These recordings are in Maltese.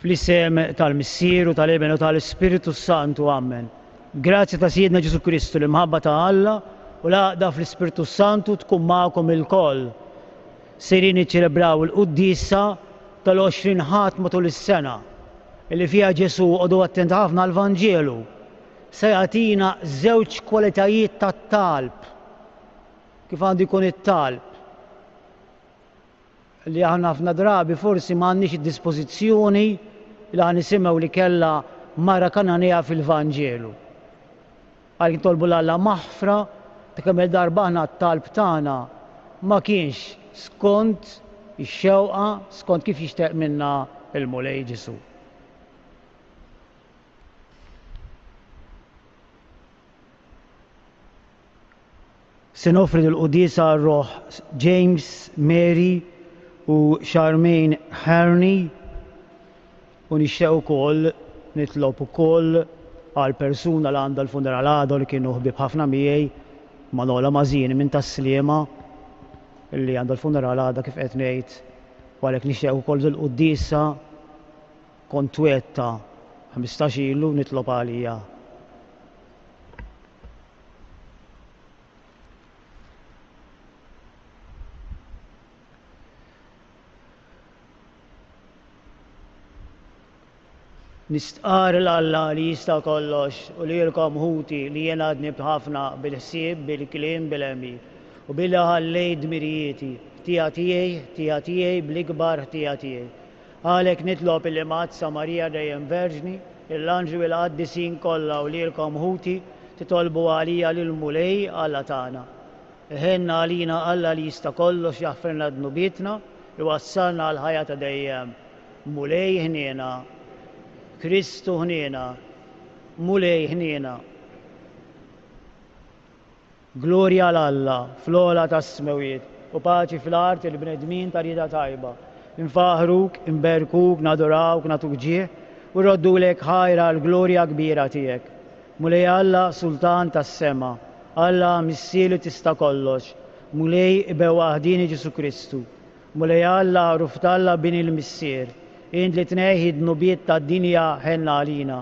Fl-isem tal-Missier u tal-Ibn u tal-Ispiritu Santu, Amen. Grazzi ta' Sidna Ġesu Kristu li mħabba ta' Alla u laqda fl-Ispiritu Santu tkun magħkom il-koll. Serin iċċelebraw il-Quddisa tal-20 ħadd matul is-sena illi fiha Ġesu għodu attent ħafna l-Vanġelu se jagħtina żewġ kwalitajiet tat-talb. Kif għandu jkun it-talb? Li aħna ħafna drabi forsi m'għandniex id-dispożizzjoni li nisimgħu li kellha mara Kananea fil-Vanġelu. Għal tolbu l-Alla maħfra ta' kemm darba aħna t-talb tagħna ma kienx skont ix-xewqa, skont kif jixtieq minna il-Mulej Ġesu. Se nofri l-Qudisa r-Roħ James, Mary u Charmaine Harney u nixtieq ukoll nitlob ukoll għal persuna li għandha l-funeral għadu li kienu ħbieb ħafna miegħi Manola Mażini minn tas-Sliema li għandha l-funeral għadha kif qed ngħid u għalhekk nixtieq ukoll il-Quddisa kont twetta 15 ilu nitlob għalija. Nistqar l-Alla li jista' kollox u lilkom ħuti li jien għadni b'ħafna bil-ħsieb, bil-kliem, bil-emi u billi ħallejt dmirijieti tiegħi bl-ikbar ħtija tiegħi. Għalhekk nitlob il-Mazza Marija dejjem Verġni, l-Anġlu u l-Qaddisin kollha u lilkom ħuti titolbu għalija lill-Mulej Alla tagħna. Ħenna għalina Alla li jista' kollox jaħfirna dnubietna li wassalna għal ħajja ta' dejjem. Mulej ħniena, Kristu ħniena, Mulej ħniena. Glorja l-Alla, fl-ola tas-smewiet u paċi fl-art il-bnedmin ta' rieda tajba. Infaħruk, inberkuk, nadorawk, natuk ġieħ u roddulek ħajra l-glorja kbira tiegħek. Mulej Alla, Sultan tas-sema, Alla missielu tista' kollox, Mulej bewaħdini Ġesu Kristu, Mulej Alla ruftalla bin il-Missier. Int li tnejħi d-nubiet ta' dinja ħenna għalina.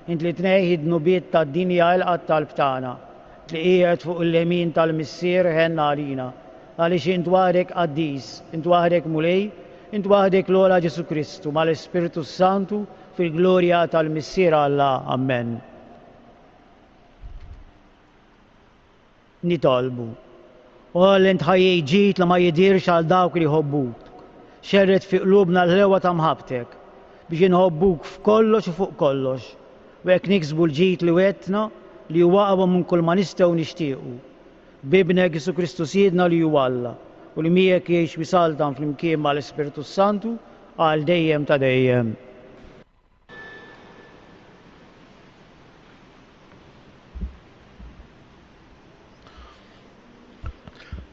Int li tnejħi d-nubiet ta' dinja il-qat tal-btana. Li qiegħed fuq il-lemin tal-Missier ħenna għalina. Għaliex int waħdek qaddis, int waħdek Mulej, int waħdek l-ola Ġesu Kristu mal-Ispiritu Santu fil-glorja tal-Missier Alla. Amen. Nitolbu. U għall-int ħajjej ġid li ma jidirx għal dawk li jħobbuk. Xerret fi qlubna l-ħewa ta' mħabtek biex inħobbuk f'kollox u fuq kollox. U hekk niksbu l-ġid li wettna li huwa aqwa minn kull ma nistgħu nixtiequ. Bibnek Ġesu Kristu Siedna li huwa Alla u li miegħek jgħix wisaltan flimkien mal-Ispiritu Santu għal dejjem ta' dejjem.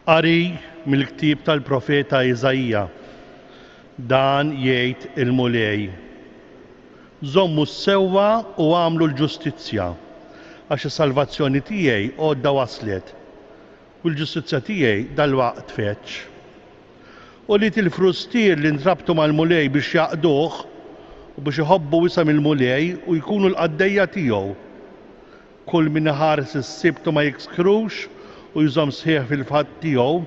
Qari mill-ktieb tal-Profeta Iżajja. Dan jgħid il-Mulej. Żommu s-sewwa u għamlu l-ġustizzja għax is-salvazzjoni tiegħi għodda waslet u l-ġustizzja tiegħi dalwaqt feċ. U li til-frustier li ntrabtu mal-Mulej biex jaqduh u biex iħobbu wisam il-Mulej u jkunu l-qaddejja tiegħu. Kull min iħares is-sibtu ma jikskrux u jżomm sħiħ fil-fatt tiegħu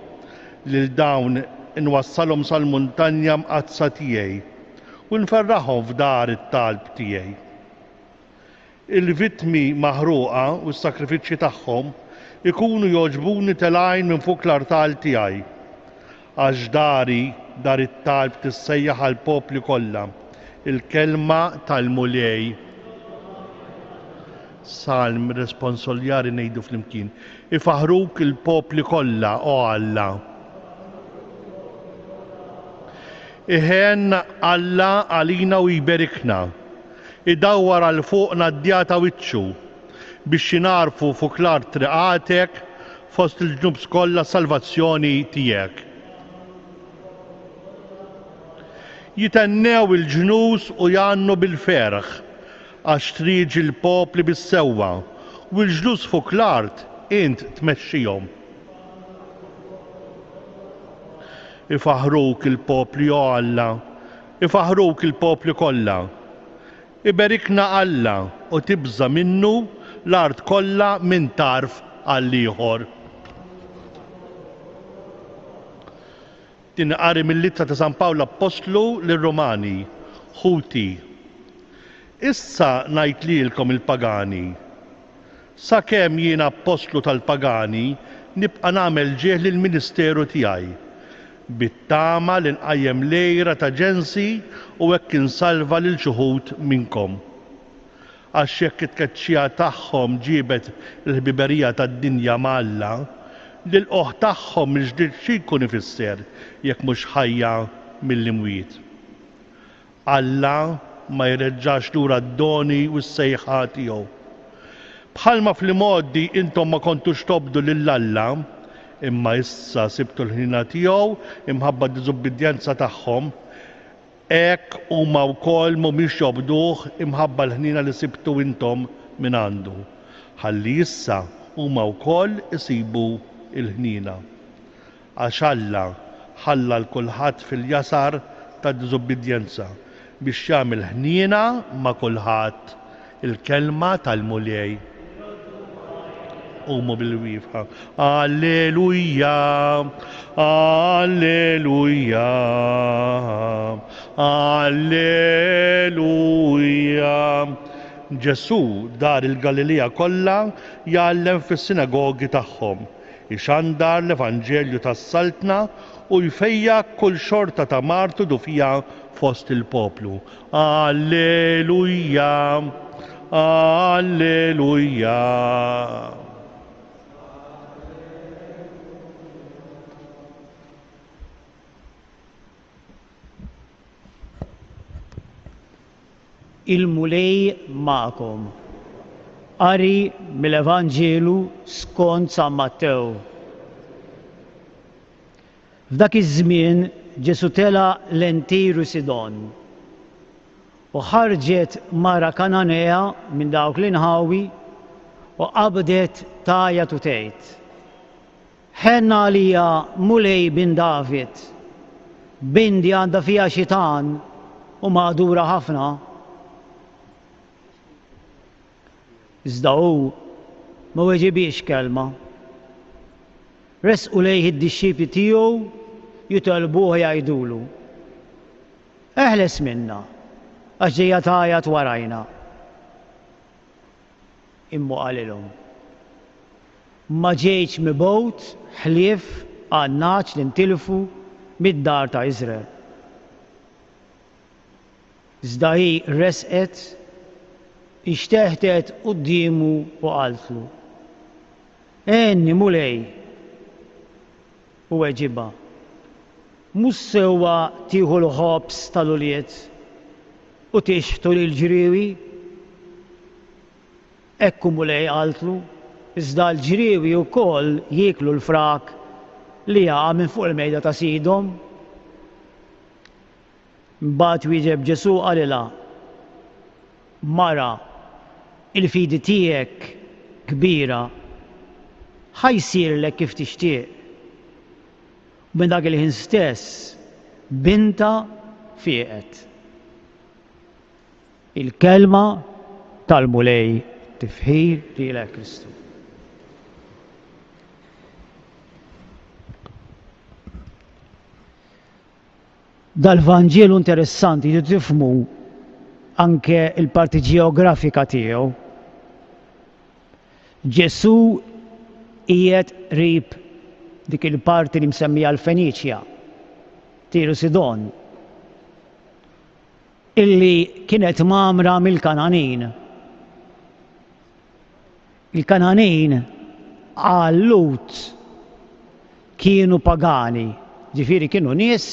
lil dawn inwassalhom sal-muntanja mqazza tiegħi u nferraħhom f'dar it-talb tiegħi. Il-vittmi maħruqa u s-sakrifiċċji tagħhom ikunu jogħġbuni telgħin minn fuq l-artal tiegħi. Għax dari dar it-talb tissejjaħ għall-popli kollha il-kelma tal-Mulej. Salm responsoljari ngħidu flimkien. Ifaħruk il-popli kollha o Alla. Iħen Alla għalina u jberikna, idawwar għal fuqna d-djata wiċċu biex jinarfu fuq l-art triqatek fost il-ġnubs kollha salvazzjoni tiegħek. Jitennew il-ġnus u jannu bil-ferħ għax triġi l-popli bis-sewwa u l-ġnus fuq l-art int tmexxihom. Ifaħruk il-popli o Alla, ifaħruk il-popli kollha, Iberikna Alla u tibża minnu l-art kollha minn tarf għal ieħor. Tinqari mill-Littra ta' San Pawlu Apostlu lir-Romani, Ħuti. Issa ngħid lilkom il-pagani, sakemm jien apostlu tal-pagani nibqa' nagħmel ġieħ lill-ministeru tiegħi, bit-tama li nqajjem lejra ta' ġensi u hekk insalva lil xi wħud minnkom. Għax jekk it-tkeċċija tagħhom ġiebet il-ħbiberija tad-dinja Alla, lil qoħ tagħhom mill-ġdid xi jkun ifisser jekk mhux ħajja mill-imwiet. Alla ma jreġġax lura d-doni u s-sejħa tiegħu. Bħalma fl-modi intom ma kontux tobdu lill-Alla, imma issa sibtu l-ħnina tiegħu imħabba d-diżubbidjenza tagħhom, hekk huma wkoll mhumiex jobduh imħabba l-ħnina li sibtu intom minn għandu. Ħalli issa huma wkoll isibu l-ħnina. Għax Alla ħalla l-kulħadd fil-jasar tad-diżubbidjenza biex jagħmel ħniena ma' kulħadd. Il-kelma tal-Mulej. Qumu bil-wifqa. Alleluja, alleluja, alleluja. Ġesu dar il-Galilea kollha jgħallem fis-sinagogi tagħhom, ixandar l-Evanġelju tas-Saltna u jfejjaq kull xorta ta' martu dufija fost il-poplu. Alleluja, alleluja. Il-Mulej ma'kom. Qari mill-Evanġelu skont San Mattew. F'dak iż-żmien Ġesu tela l-Tiru Sidon u ħarġet mara Kananea minn dawk l-inħawi u qabdet tajjat u tgħid: Ħenna għalija Mulej bin David, bindi għandha fiha xitan u magħdura ħafna. Iżda hu ma weġibiex kelma. Resqu lejh id-dixxiepli tiegħu jitolbuh jgħidulu: Eħles minna, għax ġejja tajjat warajna. Imma qalilhom: Ma ġejtx mibgħut ħlief għan-naċ li ntilfu mid-dar ta' Iżrael. Iżda hi resqet, ixteħtet qudiemu u qaltlu: Enni Mulej. U weġiba: Mhux sewwa tieħu l-ħobs tal-uliet u tixħtu lill-ġriewi? Hekk Mulej qaltlu, iżda l-ġriewi wkoll jieklu l-frak li jaqa' minn fuq il-mejda ta' sidhom. Mbagħad wieġeb Ġesu qalilha: Mara, il-fidi tiegħek kbira, ħajsirlek kif tixtieq. Minn dak il-ħin stess binta fieqet. Il-kelma tal-Mulej tifħir lilek Kristu. Dal-Vanġielu interessanti li tifhmu anke il-parti ġeografika tiegħu. Ġesu qiegħed qrib dik il-parti li msemmija l-Feniċja, Tiru Sidon, illi kienet mamra mill-Kananin. Il-Kananin għallut kienu pagani, ġifieri kienu nies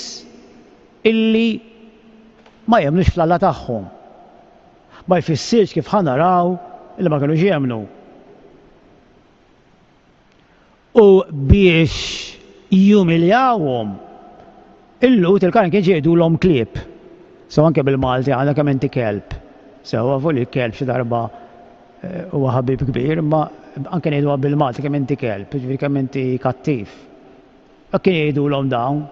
illi ma jemnux fl-Alla tagħhom. Ma jfissirx kif ħanaraw illi ma kinux jemnu. U biex jumiljawhom, il-lut il-kan kien ġiegħdulhom klieb. So anke bil-Malti għandha kemm inti kelb. Sewwa fuq il-kelb xi darba huwa ħabib kbir, imma anke ngħiduha bil-Malti kemm inti kelb, ġifieri kemm inti kattiv. Hekk kien jgħidulhom dawn,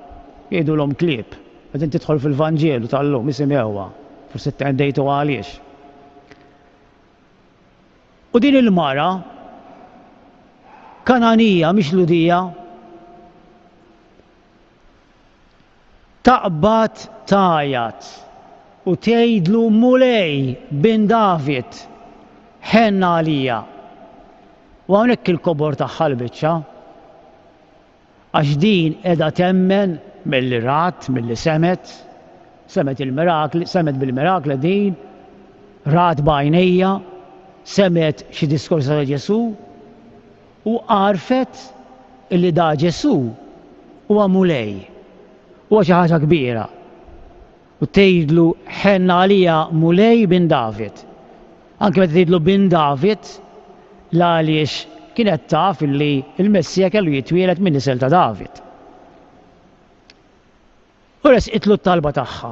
jgħidulhom klieb. Qegħdin tidħol fil-Vanġielu tal-lum isimgħuha, forsi ttendejtu għaliex. U din il-mara Kananija mhix Ludija taqbad tajat u tgħidlu mulej bin David ħenna għalija. U hawnhekk il-kobor tagħha l-biċċa għax din qiegħda temmen milli rat, milli semet il-mirakli, semet bil-mirakli din, rat b'għajnejja, semet xi diskors ta' Ġesu u għarfet illi da Ġesu huwa mulej, huwa xi ħaġa kbira. U tgħidlu ħenna għalija mulej bin David. Anke meta tgħidlu bin David għaliex kienet taf illi il-Messija kellu jitwieled minn isel ta' David. U resqitlu t-talba tagħha.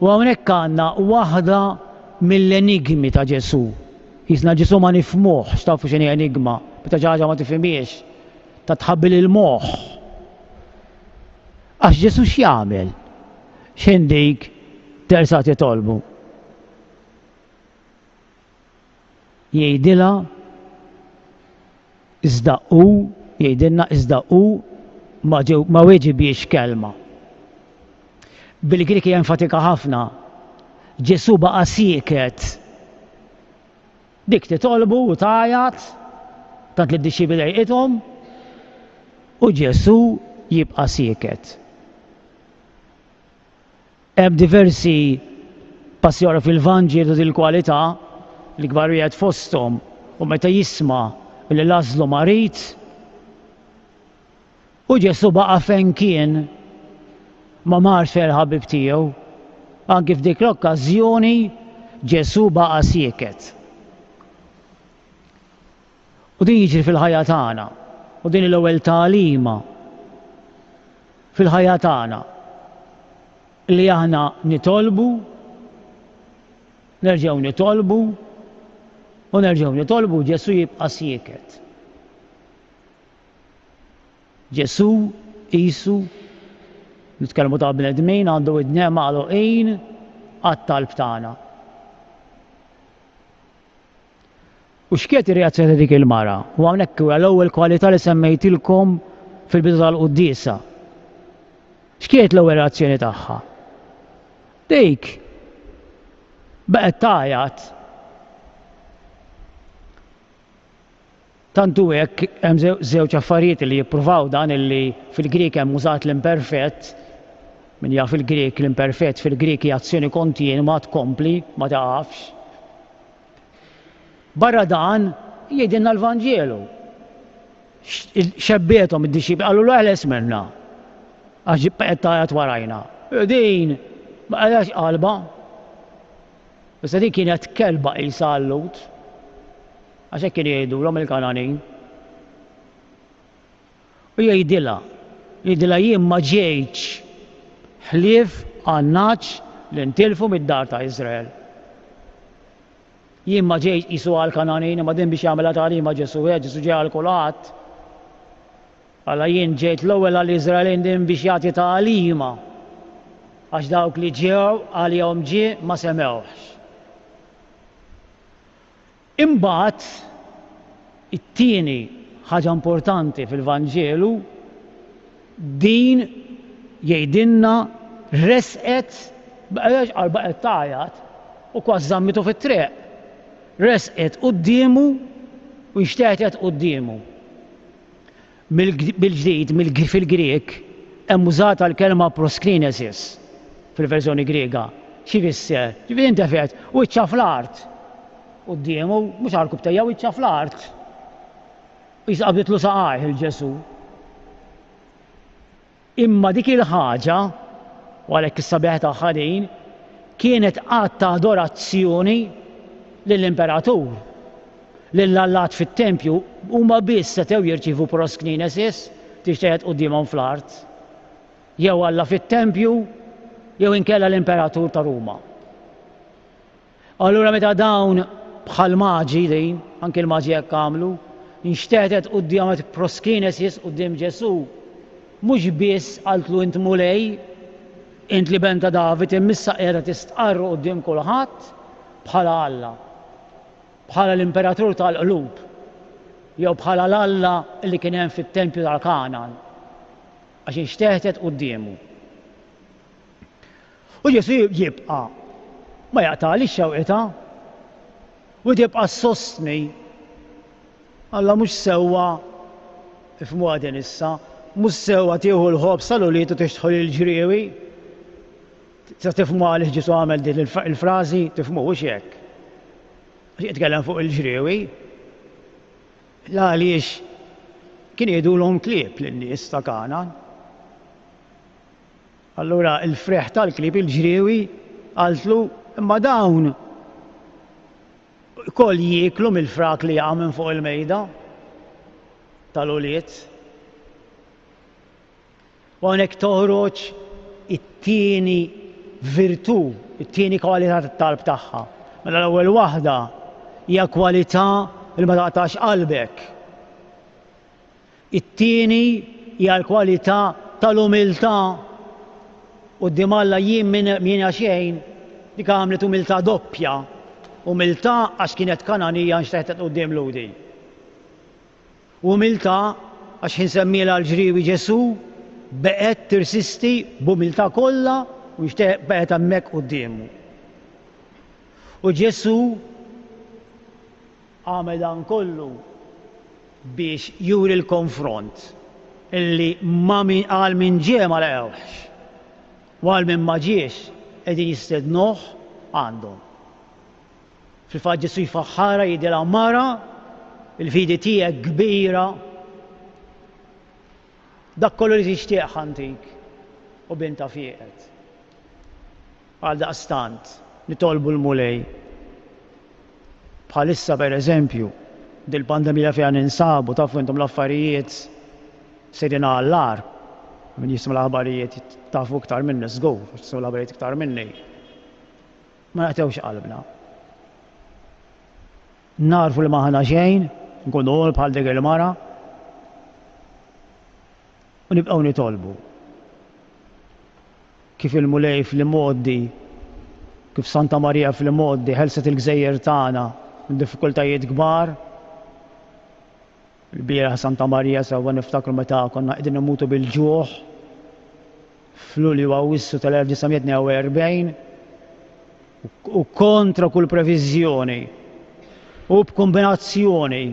U hawnhekk għandna waħda mill-enigmi ta' Ġesu. Jisna Ġesu ma nifhmuh, x'tafu x'inhi enigma, meta xi ħaġa ma tifhimiex, ta' tħabbil il-moħħ. Għax Ġesu x'jagħmel? X'in dik tersa titolbu? Jgħidilha iżda hu, jgħidilna iżda hu ma weġibiex kelma. Bil-Griki jenfatika ħafna, Ġesu baqa' sieket. Dik titolbu u tajat, tant li d-dixxi bidejqithom, u Ġesu jibqa' sieket. Hemm diversi passjora fil-Vanġielu dil-kwalità li kbar wieħed fosthom u meta jisma' li l-għażlu marit u Ġesu baqa' fejn kien ma marx fejn il-ħabib tiegħu. Anke f'dik l-okkażjoni Ġesu baqa' sieket. U din jiġri fil-ħajja tagħna, u din l-ewwel tagħlima fil-ħajja tagħna li aħna nitolbu, nerġgħu nitolbu u nerġgħu nitolbu Ġesu jibqa' sieket. Ġesu qisu nitkellmu ta' bnedmin għandu id-dnejn magħluqin għat-talb tagħna. U x'kienet ir-reazzjoni ta' dik il-mara? U hawnhekk huwa l-ewwel kwalità li semmejtilkom fil-bidu tal-Qudiesa. X'kienet l-ewwel reazzjoni tagħha? Dik baqgħet tgħajjat. Tantu hekk hemm żewġ affarijiet li jippruvaw dan illi fil-Grik hemm użat l-imperfett. Min jaf fil-Grik l-imperfett fil-Grik hija azzjoni kontinwa tkompli ma taqafx. Barra dan jgħidilna l-Vanġielu. Xebbietom id-dixxib qalu l-eħles minna għax baqgħet tgħajjat warajna. Din ma qalax qalba. Issa dik kienet kelba qisha għall-Lut. Għax hekk kien jgħidulhom il-Kananin. U jgħidilha jien ma ġejtx ħlief għan-naċ li ntilfu mid-dar ta' Iżrael. Jien ma ġejtx qisu għall-Kananin ma din biex jagħmilha tagħlima Ġesu Ġesu ġej għal kulħadd. Alla jien ġejt l-ewwel għall-Iżraelin din biex jagħti tagħlima għax dawk li ġew għalihom ġie ma semewx. Imbagħad it-tieni ħaġa importanti fil-Vanġielu din jgħidilna resqet baqgħet tgħajjat u kważi żammitu fit-triq. Resqet qudiemu u xtieqet qudiemu. Bil-ġdid fil-Griek hemm użata l-kelma proskinesis fil-verżjoni Griega. Xi fisser? Ġifieri intefet wiċċa fl-art. Qudiemu mhux għall-kubtejja wiċċa fl-art. Jisqabditlu saqajh il-Ġesu. Imma dik il-ħaġa u għalhekk is-sabiħ tagħha din kienet qatt ta' adorazzjoni lill-imperatur. Lill-allat fit-tempju huma biss setgħu jirċievu proskinesis tixtieq qudiemhom fl-art. Jew Alla fit-tempju jew inkella l-imperatur ta' Ruma. Allura meta dawn bħal maġi din, anke l-maġi hekk għamlu, nxtetet quddiemet proskinesis quddiem Ġesu. Mhux biss qaltlu int mulej, int li benta David immissa qiegħda tistqarru quddiem kulħadd bħala Alla. bħala l-imperatur tal-qlub, jew bħala l-Alla li kien hemm fit-tempju tal-Kanan, għax inxteħtet qudiemu. U Ġesu jibqa' ma jaqta'lix xewqita u tibqa' ssostni. Alla mhux sewwa ifhmuha din issa, mhux sewwa tieħu l-ħobs tal-uliet u tixtħol il-ġriewi. Sa tifhmu għaliex Ġesu għamel din il-frażi, tifhmuhux hekk. Għax jitkellem fuq il-ġriewi. La għaliex kien jgħidulhom klieb lin-nies ta' Kanan. Allura il-freħ tal-klieb il-ġriewi qaltlu imma dawn koll jieklu mill-frak li jaqa' minn fuq il-mejda tal-uliet. U hawnhekk toħroġ it-tieni virtù, it-tieni kwalità tat-talb tagħha. Mela l-ewwel waħda hija kwalità li ma taqtax qalbek. It-tieni hija l-kwalità tal-umiltà quddiem Alla jien minn xejn dik għamlet umiltà doppja. Umiltà għax kienet Kananija nxteħtet quddiem ludi. Umiltà għax ħinsemmilha l-ġriewi Ġesu beqgħet tirsisti b'umiltà kollha u beqgħet hemmhekk qudiemu. U Ġesu għamel dan kollu biex juri l-konfront illi ma min qal min ġie ma laqgħux u għal min ma ġiex qegħdin jistednuh għandhom. Fil-fatt Ġesu jfaħħara jidilha mara il-fidi tiegħek kbira dak kollu li tixtieq ħantik u binta fieqet. Għal daqstant nitolbu l-mulej. Bħalissa pereżempju dil-pandemija fejn ninsabu tafu intom l-affarijiet sejrin għall-ar. Min jisma' l-aħbarijiet tafu iktar minni żgur, jisma' l-aħbarijiet iktar minni. Ma naqtewx qalbna. Narfu li maħna xejn, nkunu għol bħal dik il-mara u nibqgħu nitolbu. Kif il-mulej fl-Imoddi, kif Santa Marija fl-Imoddi ħelset il-gżejjer tagħna minn diffikultajiet kbar. Il-bieraħ Santa Marija sewwa niftakru meta konna qegħdin immutu bil-ġuħ f'Lulju Awwissu tal-1942 u kontra kull previżjoni u b'kombinazzjoni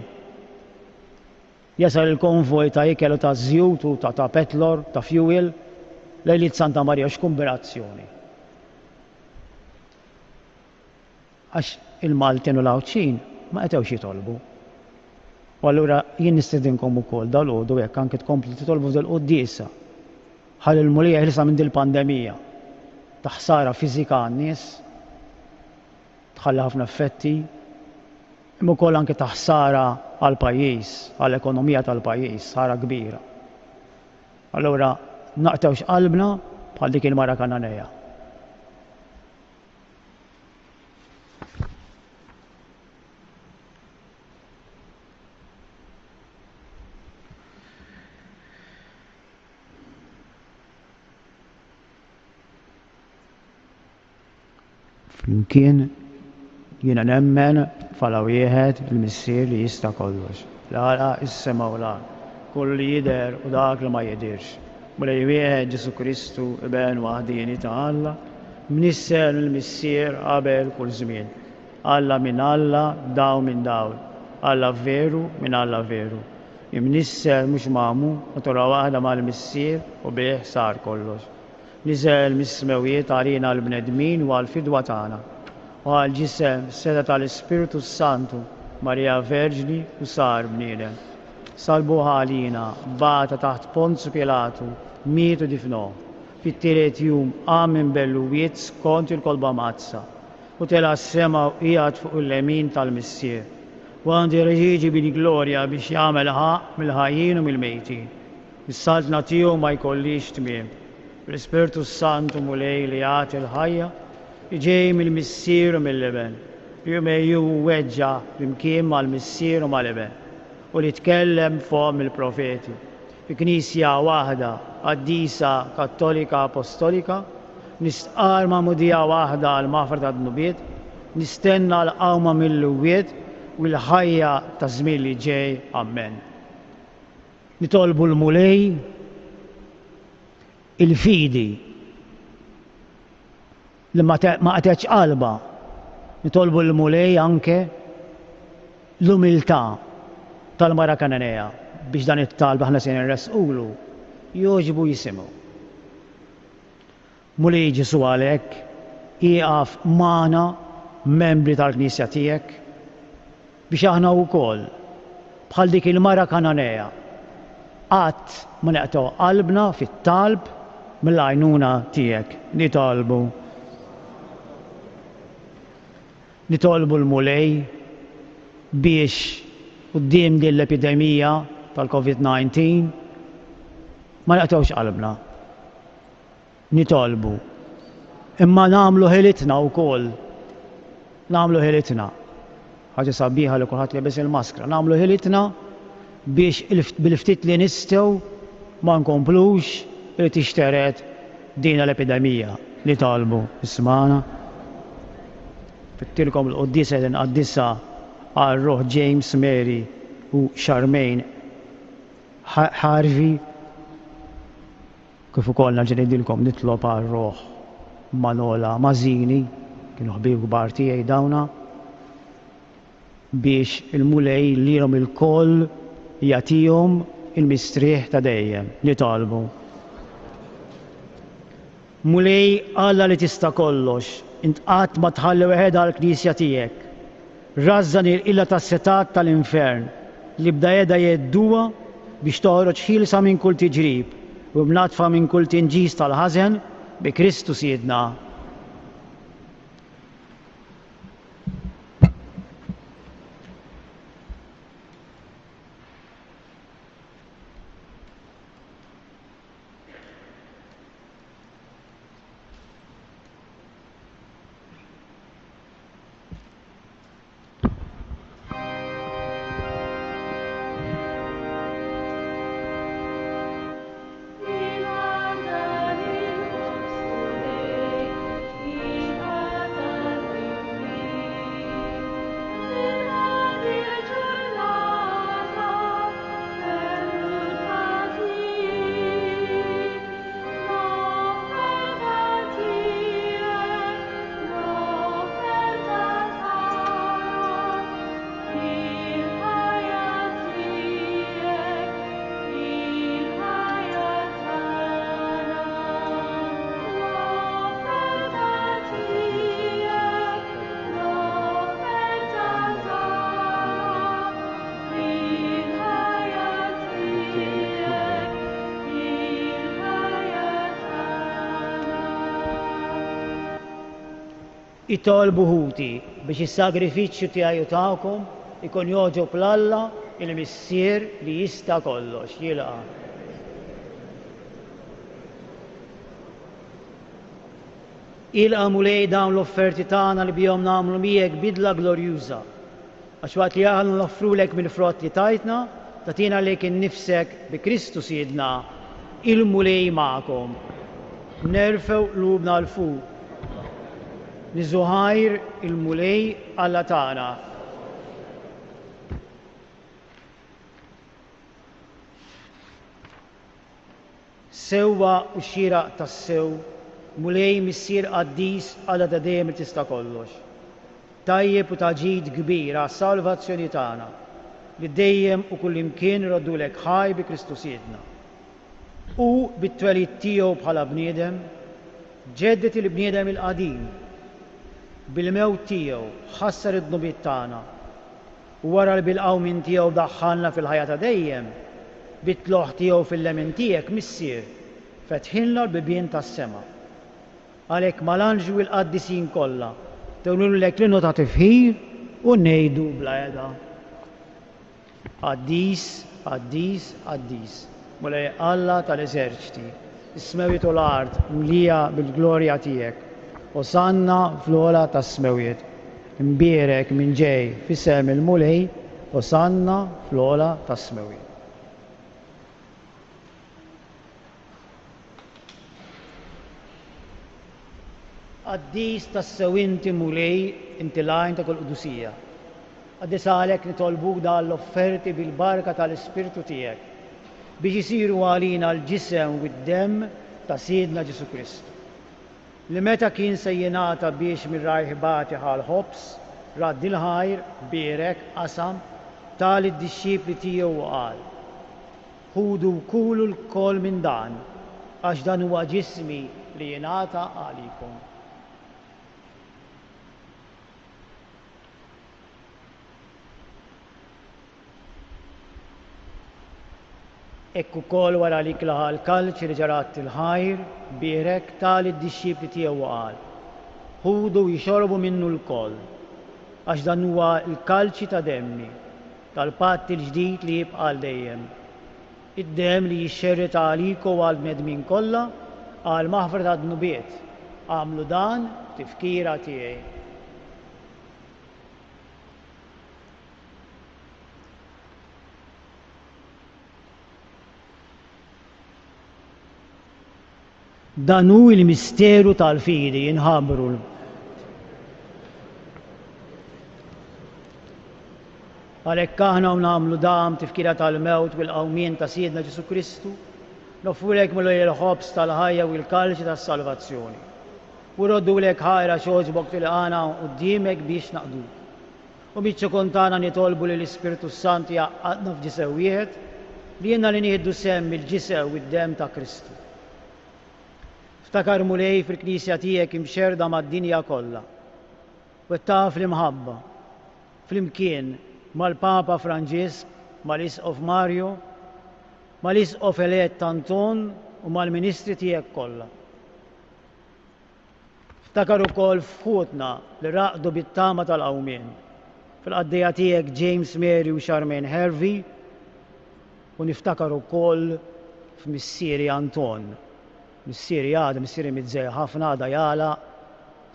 jasal il-konvoj ta' ikel u ta' żjut u ta' petrol, ta' fuel lejliet Santa Marija x'kombinazzjoni. Għax il-Maltin u l-Awċin ma qetgħux jitolbu. U allura jien nistedinkom ukoll dal-għodu hekk anke tkomplu titolbu f'dal-quddiesa ħalli l-mulija ħilsa minn dil-pandemija ta' ħsara fiżika għan-nies, tħalli ħafna effetti, imma wkoll anke ta' ħsara għall-pajjiż, għall-ekonomija tal-pajjiż, ħsara kbira. Allura naqtewx qalbna bħal dik il-mara Kananea. Flimkien jiena nemmen bħala wieħed il-missier li jista' kollox. L-għala is-sema u l-ard, kull li jidher u dak li ma jidhirx. Mulej wieħed Ġesu Kristu ibn waħdini ta' Alla, mnisser il-missier qabel kull żmien. Alla minn Alla, daw minn dawl. Alla veru minn Alla veru. Imnisser mhux magħmum, natura waħda mal-missier u bih sar kollox. Niżel mis-smewijiet għalina l-bnedmin u għal-fidwa tagħna. U għal-ġisem seta tal-Ispiritu Santu, Marija Verġni u sar bniedem. Salbuha għalina, bata taħt Ponzu Pilatu, mietu difnuh. Fit-tielet jum qam minn belluwiet skont il-kolba mazza. U tela s-sema u qiegħed fuq il-lemin tal-missier. U għandi reġiġi bil-glorja biex jagħmel ħaq mill-ħajjin u mill-mejtin. Is-saltna tiegħu ma jkollix tmiem. L-Ispiritu Santu mulej li jagħti l-ħajja, ġej mill-missier u mill-leben. Jumejju weġġa flimkien mal-missier u mal-leben. U li tkellem fuq mill-profeti. Fi Knisja waħda, qaddisa, kattolika, apostolika, nistqar ma'mudija waħda għal maħfar ta' dnubiet, nistenna l-qawma mill-luwiet u l-ħajja ta' żmien li ġej. Amen. Nitolbu l-mulej il-fidi li ma qateċ qalba. Nitolbu l-mulej anke l-umiltà tal-mara Kananea biex dan it-talb aħna se nirresqulu jogħġbu jisimgħu. Mulej Ġesu għalhekk ieqaf magħna membri tal-Knisja tiegħek biex aħna wkoll bħal dik il-mara Kananea qatt ma neqtgħu qalbna fit-talb mill-għajnuna tiegħek. Nitolbu l-mulej biex quddiem din l-epidemija tal-COVID-19 ma neqtgħux qalbna. Nitolbu. Imma nagħmlu ħilitna wkoll. Nagħmlu ħilitna. Ħaġa sabiħa li kulħadd lebes il-maskra. Nagħmlu ħilitna biex bil-ftit li nistgħu ma nkomplux li tixteret din l-epidemija. Nitolbu. Ismana. Fittilkom l-qoddisa li nqaddisha għal Ruħ James Mary u Charmaine Harvey kif ukoll naġġedilkom nitlob għal Ruħ Manola Mazzini, kienu ħbieb kbar tiegħi dawna, biex il-mulej lilhom il-koll jagħtihom il-mistrieħ ta' dejjem. Nitolbu. Mulej Alla li tista' kollox, int qatt ma tħalli weħed għall-Knisja tiegħek. Rażżan il-qilla tas-setat tal-infern li bda jedduha biex toħroġ ħielsa minn kull tiġrib u bnatfa minn kull tinġis tal-ħażen bi Kristu Siedna. Itolbu ħuti biex is-sagrifiċċju tiegħi u tagħkom ikun jogħġob l-Alla il-Missier li jista' kollox. Jilqa'. Ilqa' mulej dawn l-offerti tagħna li bihom nagħmlu miegħek bidla glorjuża. Għax waqt li aħna noffrulek mill-frott li tajtna, tagħtina lek innifsek bi Kristu Siedna il-mulej magħkom. Nerfew qlubna l fuq. Niżuħajr il-mulej Alla tagħna. Sewwa u xieraq tas-sew, mulej missier qaddis Alla ta' dejjem li tista' kollox. Tajjeb u taġid kbir għas-salvazzjoni tagħna li dejjem u kullimkien iroddulek ħaj bi Kristu Siedna. U bit-twelid tiegħu bħala bniedem, ġeddet il-bniedem il-qadim bil-mewt tiegħu ħassar id-dnubiet tagħna u wara l-bilqgħu minn tiegħu daħħalna fil-ħajja ta' dejjem bit-tloħ tiegħu fil-lemin tiegħek missier fetħilna l-bibien tas-sema. Għalhekk mal-anġlu l-qaddisin kollha tewlulek l-innu ta' tifħir u ngħidu bla qiegħda. Qaddis, qaddis, qaddis. Mulej Alla tal-eżerċiti, is-smewiet u l-art mlija bil-glorja tiegħek. Osanna fl-ola tas-smewiet. Imbierek minn ġej f'isem il-mulej, osanna fl-ola tas-smewiet. Qaddis tas-sew inti mulej inti l-għajn ta' kull qudusija. Għaddisalek nitolbuk dan l-offerti bil-barka tal-Ispirtu tiegħek biex isiru għalina l-ġisem u d-dem ta' Sidna Ġesu Kristu. Li meta kien se jingħata biex mir-rajħbati ħal-ħobs, radd il-ħajr, bierek, qasam, tal id-dixxipli tiegħu u qal: ħudu kulu l-kol minn dan, għax dan huwa ġismi li jingħata għalikom. Ekku kol wara li klaħa l-kalċ li ġarat il-ħajr, bierek tal id-dixxipli tiegħu qal: ħudu jixorbu minnu l-kol, għax dan huwa l-kalċi ta' demmi, tal-patt il-ġdid li jibqa' dejjem. Id-dem li jixxerret għaliku għal bnedmin kollha għal maħfra ta' dnubiet. Għamlu dan tifkira tiegħi. Dan hu l-misteru tal-fidi jinħabbru. Għalhekk aħna nagħmlu dam tifkira tal-mewt u l-qawmien ta' Sidna Ġesu Kristu, nofrulek mill-ħobs tal-ħajja u l-kalċi tas-salvazzjoni. U roddulek ħajra xogħġbok tilqana quddiemek biex naqduk. U biċċa kontana nitolbu lill ispirtu Santi jaqgħadna f'ġisew wieħed li jenna li nieħdu semm il-ġisew u d-dem ta' Kristu. Ftakar mulej fil-Knisja tiegħek imxerda mad-dinja kollha. U taf l-imħabba flimkien mal-Papa Franġisk, mal-Isqof Mario, mal-Isqof elett Anton u mal-Ministri tiegħek kollha. Ftakar ukoll f'ħutna li raqdu bit-tama tal-qawmien fil-qaddejja tiegħek James Mary u Charmaine Hervey u niftakar ukoll f'Missieri Anton. Missieri għada, missieri mizzej ħafna għada jala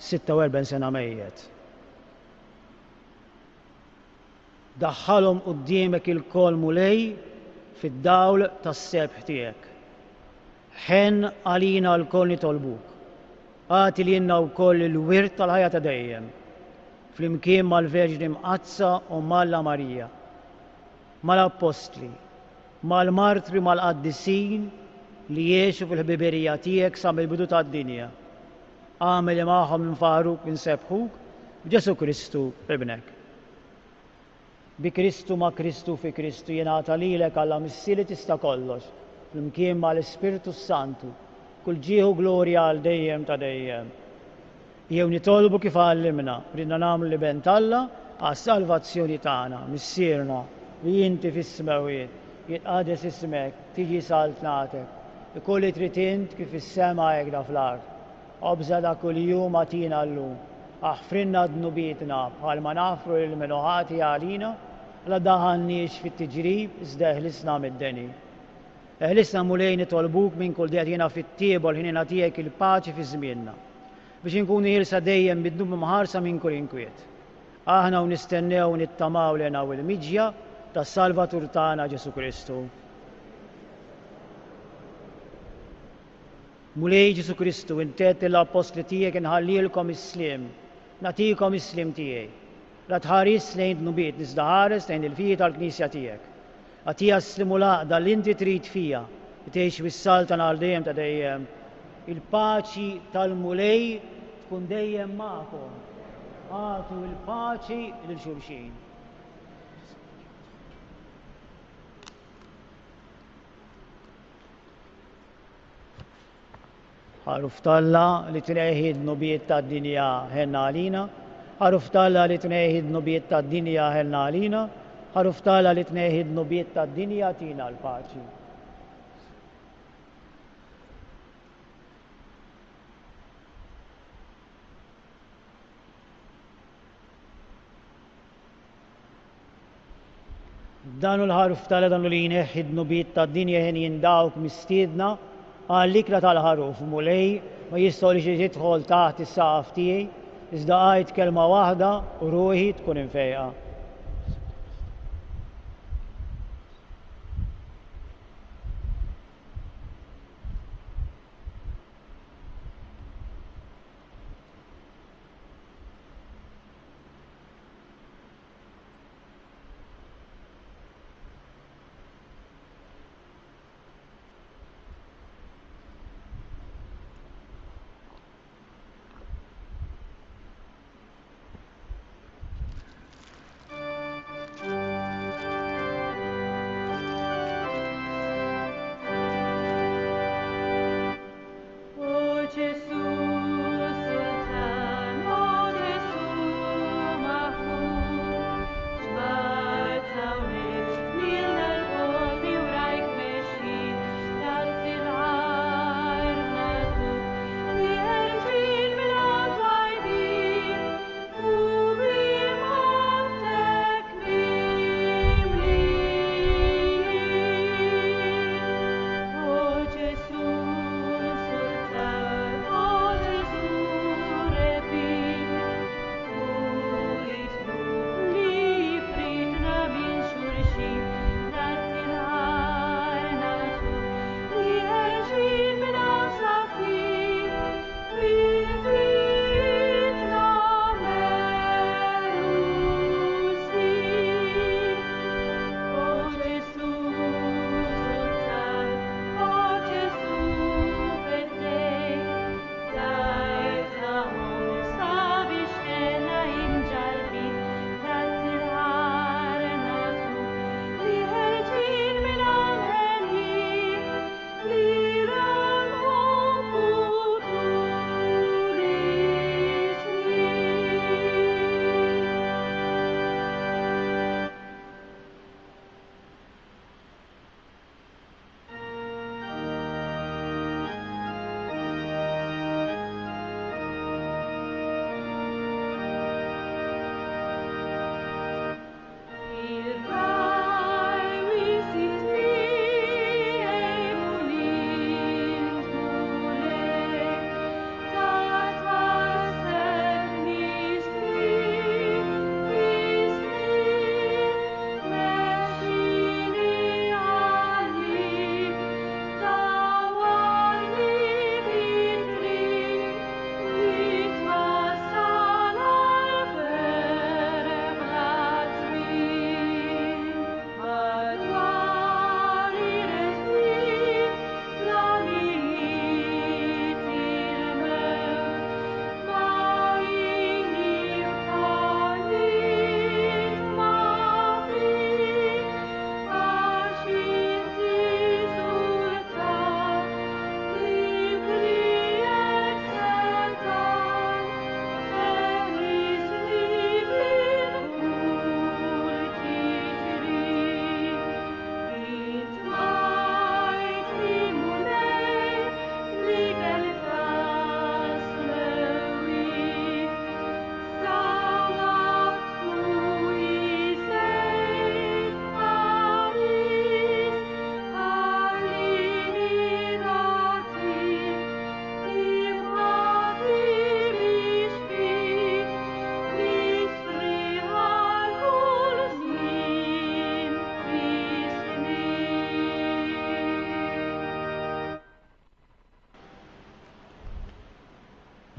46 sena mejjet. Daħħalhom quddiemek il-kol mulej fid-dawl tas-sebħ tiegħek. Ħen għalina l-kol nitolbuk. Għati li jenna wkoll il-wirt tal-ħajja ta' dejjem. Flimkien mal-Verġni Mqazza u Malla Marija, mal-Apostli, mal-Martri u mal-Qaddisin li jiexu fil-ħbiberija tiegħek sa mill-bidu tad-dinja. Għamel magħhom nfaħruk nsebħuk b'Ġesu Kristu ibnek. Bi Kristu ma' Kristu fi Kristu jingħata lilek Alla missieri tista' kollox, flimkien mal-Ispirtu Santu, kull ġieħu glorja għal dejjem ta' dejjem. Jew nitolbu kif għallimna, ridna nagħmlu li bent Alla għas-salvazzjoni tagħna, missierna li inti fis-smawiet, jitqades ismek, tiġi saltnatek. Ikolli trid int kif is-sema hekk da fl-ard. Obża da kuljum għatina llum. Aħfrinna dnubietna bħalma nafru lil menuħati għalina la daħanniex fit-tiġrib iżda eħlisna mid-deni. Eħlisna mulej nitolbuk minn kull dejjed fit-tiebol ħinina tiegħek il-paċi fi żmienna biex inkunu ħilsa dejjem bid-dnub mħarsa minn kull inkwiet. Aħna u nistennew nittamaw lena u l-miġja tas-Salvatur tagħna Ġesu Kristu. Mulej Ġesu Kristu, intet l-apostli tiegħek inħallilkom is-sliem, nagħtikom is-sliem tiegħi. La tħares lejn dnubiet, iżda ħares lejn il-fiji tal-Knisja tiegħek. Għatija s-slim u laqda li inti trid fija, li tgħix fis-salta għal dejjem ta' dejjem. Il-paċi tal-mulej tkun dejjem magħkom. Għatu il-paċi lil xulxin. Ħaruf Talla li tneħħi d-nubiet tad-dinja ħenna għalina, ħaruf Talla li tneħħi d-nubiet tad-dinja ħenna għalina, ħaruf Talla li tneħħi d-nubiet tad-dinja tina l-paċi. Danu l-ħaruf Talla danu li jneħħi d-nubiet tad-dinja ħen jindawk mistiedna għall-ikra tal-ħaruf mulej ma jistgħu li jidħol taħt is-saqaf tiegħi iżda qgħid kelma waħda u ruħi tkun infejqa.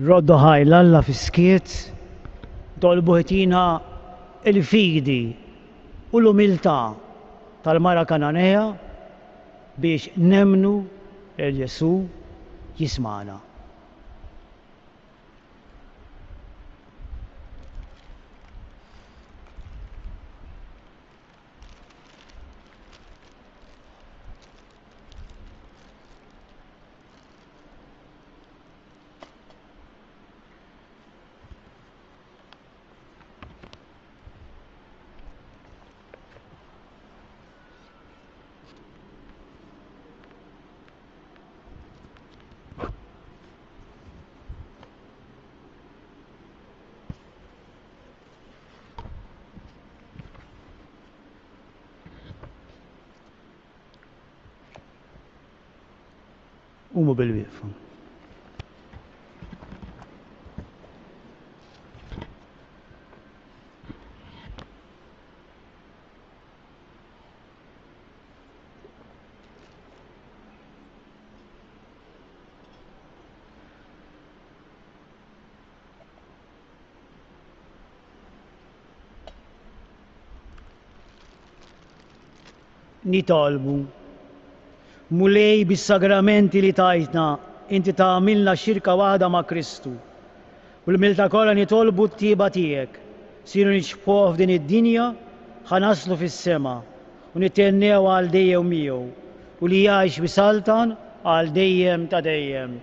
Roddu ħajlalla fiskiet, tolbu ħitina il-fidi u l-umiltà tal-mara Kananea biex nemnu il-Jesu jismana. Umu bil-wieqfa. Nitolbu mulej bis-sagramenti li tajtna inti tagħmilna xirka waħda ma' Kristu. U l-milta kollha nitolbu t-tieba tiegħek. Siru niċħbuh f'din id-dinja ħanaslu fis-sema u nitennew għal dejjem miegħu u li jgħix bisaltan għal dejjem ta' dejjem.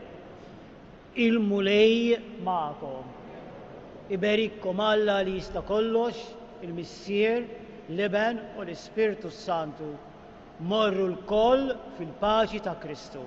Il-mulej magħkom. Iberikkom Alla li jista' kollox, il-Missier, l-Iben u l-Ispirtu Santu. Morru l-koll fil-paċi ta' Kristu.